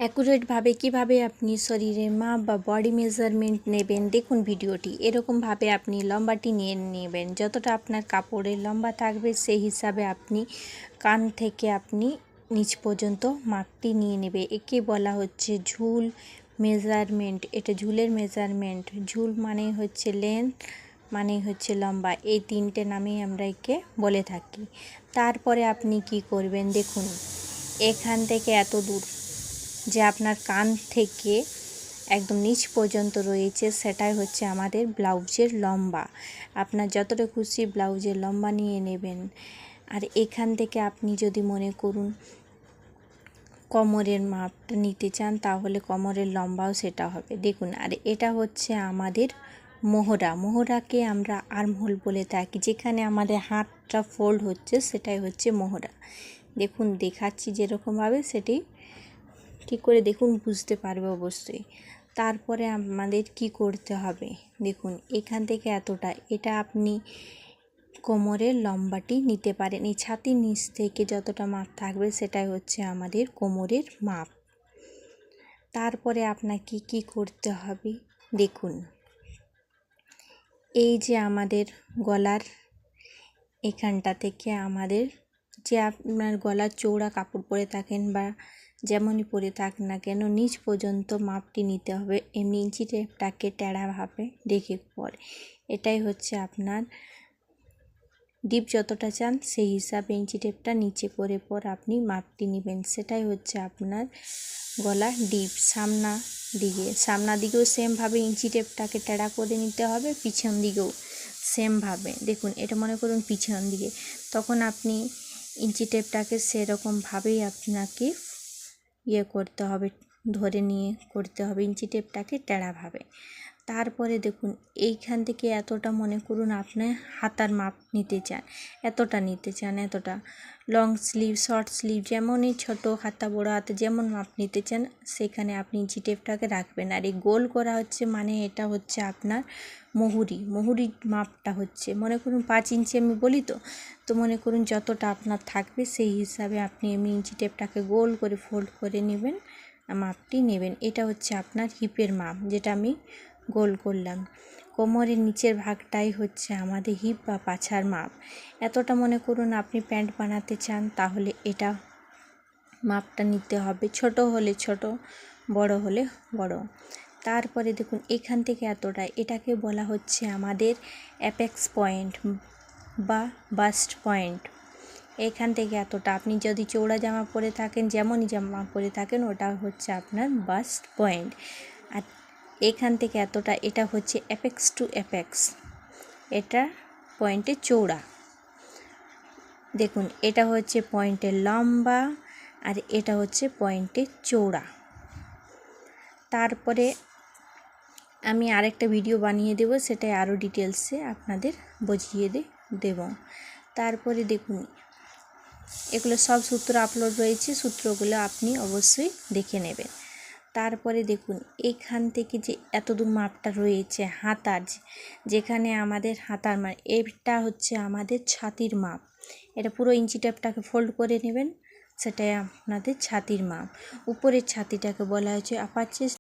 অ্যাকুরেটভাবে কিভাবে আপনি শরীরের মাপ বা বডি মেজারমেন্ট নেবেন দেখুন ভিডিওটি। এরকমভাবে আপনি লম্বাটি নিয়ে নেবেন, যতটা আপনার কাপড়ের লম্বা থাকবে সেই হিসাবে আপনি কান থেকে আপনি নিচ পর্যন্ত মাপটি নিয়ে নেবে। একে বলা হচ্ছে ঝুল মেজারমেন্ট। এটা ঝুলের মেজারমেন্ট। ঝুল মানে হচ্ছে লেন্থ, মানে হচ্ছে লম্বা, এই তিনটে নামেই আমরা একে বলে থাকি। তারপরে আপনি কি করবেন দেখুন, এখান থেকে এত দূর যে আপনার কান থেকে একদম নিচ পর্যন্ত রয়েছে সেটাই হচ্ছে আমাদের ব্লাউজের লম্বা। আপনার যতটা খুশি ব্লাউজের লম্বা নিয়ে নেবেন। আর এখান থেকে আপনি যদি মনে করুন কোমরের মাপটা নিতে চান তাহলে কোমরের লম্বাও সেটা হবে দেখুন। আর এটা হচ্ছে আমাদের মোহরা। মোহরাকে আমরা আর্মহোল বলে থাকি, যেখানে আমাদের হাতটা ফোল্ড হচ্ছে সেটাই হচ্ছে মোহরা। দেখুন দেখাচ্ছি যেরকমভাবে সেটি ঠিক করে দেখুন, বুঝতে পারবে অবশ্যই। তারপরে আমাদের কি করতে হবে দেখুন, এখান থেকে এতটা, এটা আপনি কোমরের লম্বাটি নিতে পারেন। এই ছাতির নিচ থেকে যতটা মাপ থাকবে সেটাই হচ্ছে আমাদের কোমরের মাপ। তারপরে আপনাকে কি করতে হবে দেখুন, এই যে আমাদের গলার এখানটা থেকে আমাদের যে আপনার গলার চৌড়া কাপড় পরে থাকেন বা যেমনই পরে থাক না কেন নিচ পর্যন্ত মাপটি নিতে হবে। এমনি ইঞ্চি টেপটাকে টেড়াভাবে রেখে পর এটাই হচ্ছে আপনার ডিপ যতটা চান সেই হিসাবে ইঞ্চি টেপটা নিচে করে পর আপনি মাপটি নেবেন। সেটাই হচ্ছে আপনার গলার ডিপ। সামনা দিকেও সেমভাবে ইঞ্চি টেপটাকে টেড়া করে নিতে হবে, পিছন দিকেও সেমভাবে। দেখুন এটা মনে করুন পিছন দিকে, তখন আপনি ইঞ্চি টেপটাকে সেরকমভাবেই আপনাকে করতে হবে, ধরে নিয়ে করতে হবে ইঞ্চি টেপটাকে টেড়াভাবে। তারপরে দেখুন এইখান থেকে এতটা মনে করুন আপনি হাতার মাপ নিতে চান, এতটা লং স্লিভ শর্ট স্লিভ যেমনই ছোট হাতা বড় হাতা যেমন মাপ নিতে চান সেখানে আপনি ইঞ্চি টেপটাকে রাখবেন। আর এই গোল করা হচ্ছে মানে এটা হচ্ছে আপনার মুহুরির মাপটা হচ্ছে মনে করুন 5 ইঞ্চি আমি বলি, তো মনে করুন যতটা আপনার থাকবে সেই হিসাবে আপনি এমনি ইঞ্চি টেপটাকে গোল করে ফোল্ড করে নেবেন, মাপটি নেবেন। এটা হচ্ছে আপনার হিপের মাপ, যেটা আমি গোল করলাম। কোমরের নিচের ভাগটাই হচ্ছে আমাদের হিপ বা পাছার মাপ। এতটা মনে করুন আপনি প্যান্ট বানাতে চান তাহলে এটা মাপটা নিতে হবে, ছোট হলে ছোট, বড় হলে বড়। তারপরে দেখুন এখান থেকে এতটা, এটাকে বলা হচ্ছে আমাদের অ্যাপেক্স পয়েন্ট বা বাস্ট পয়েন্ট। এখান থেকে এতটা আপনি যদি চৌড়া জামা পরে থাকেন, যেমনই জামা পরে থাকেন, ওটা হচ্ছে আপনার বাস্ট পয়েন্ট। আর এখান থেকে এতটা, এটা হচ্ছে অ্যাপেক্স টু অ্যাপেক্স, এটা পয়েন্টের চৌড়া। দেখুন এটা হচ্ছে পয়েন্টের লম্বা আর এটা হচ্ছে পয়েন্টের চৌড়া। তারপরে আমি আরেকটা ভিডিও বানিয়ে দেব, সেটাই আরও ডিটেলসে আপনাদের বুঝিয়ে দেব। তারপরে দেখুন এগুলো সব সূত্র আপলোড রয়েছে, সূত্রগুলো আপনি অবশ্যই দেখে নেবেন। তারপরে দেখুন এইখান থেকে যে এতদূর মাপটা রয়েছে হাতার, যেখানে আমাদের হাতার মাপ, এটা হচ্ছে আমাদের ছাতির মাপ। এটা পুরো ইঞ্চি টেপটাকে ফোল্ড করে নেবেন, সেটাই আপনাদের ছাতির মাপ। উপরের ছাতিটাকে বলা হচ্ছে আপার চেস্ট,